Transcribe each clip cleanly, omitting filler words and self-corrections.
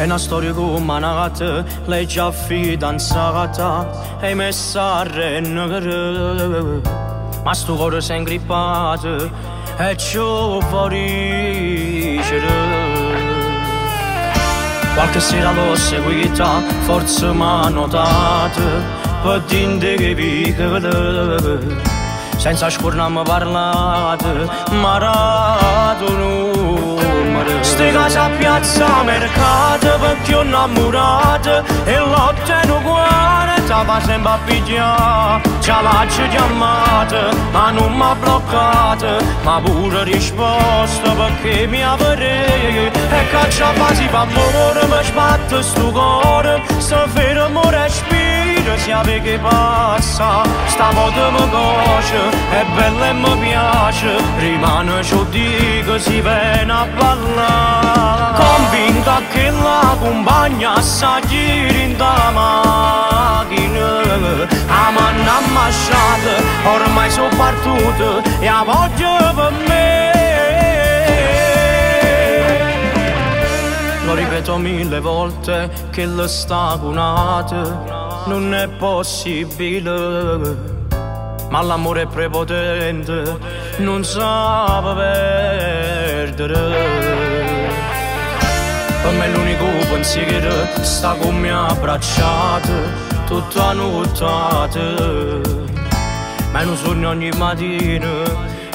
È una storia come nata, lei già fidanzata e messa a rendere. Ma sto cuore si è ingrippato e ci fuori. Qualche sera l'ho seguita, forse m'ha notato, per dire che piccola, senza scornarmi parlate, m'ha dato un numero. Ste casa a piazza mercato, perché ho innamorato, e l'ho tenuto cuore, stava sempre a pigliare. Già l'ho chiamata, ma non m'ha bloccata, ma pure risposta perché mi avrei. E caccia quasi fa amore, mi sbatte sto cuore, se fermo respiro, si ave che passa. Stavolta mi conosce, è bella e mi piace, rimane ciò dico, si viene a ballare. Convinta che la compagna sa chi in da macchina, a manna ammasciata, ormai sono partito e a voglia per me. Lo ripeto 1000 volte che la stagunata non è possibile, ma l'amore è prepotente, non sa perdere. Per me l'unico pensiero sta con me abbracciato tutta nottata, ma in un sogno ogni mattina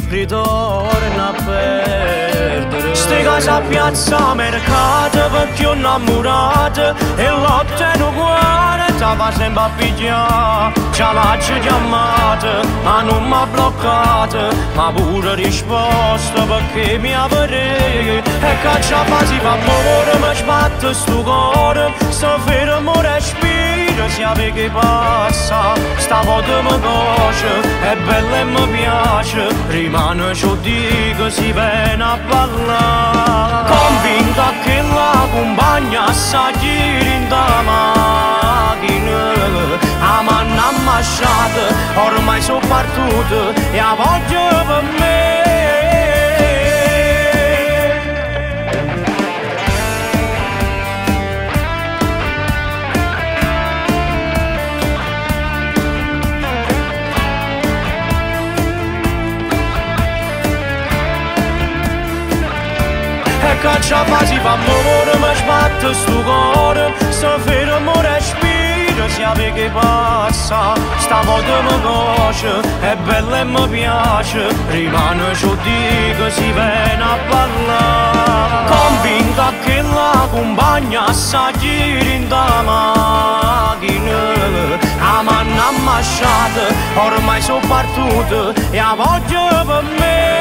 ritorna a perdere. Ste casa a piazza mercato, perché ho innamorato, e l'ho tenuto cuore, stava sempre a pigliare. Già l'ho chiamata, ma non m'ha bloccata, ma pure risposta perché mi avrei. E caccia quasi fa amore, mi sbatte sto cuore, se fermo respiro, si ave che passa. Stavolta mi conosce, è bella e mi piace, rimane ciò dico, si viene a ballare. Convinta che la compagna sa chi in da macchina, a manna ammasciata, ormai sono partito e a voglia per me. E caccia quasi fa amore, mi sbatte sto cuore, se fermo respiro, si ave che passa. Stavolta mi conosce, è bella e mi piace, rimane ciò dico, si viene a ballare. Convinta che la compagna sa chi in da macchina, a manna ammasciata, ormai sono partito e a voglia per me.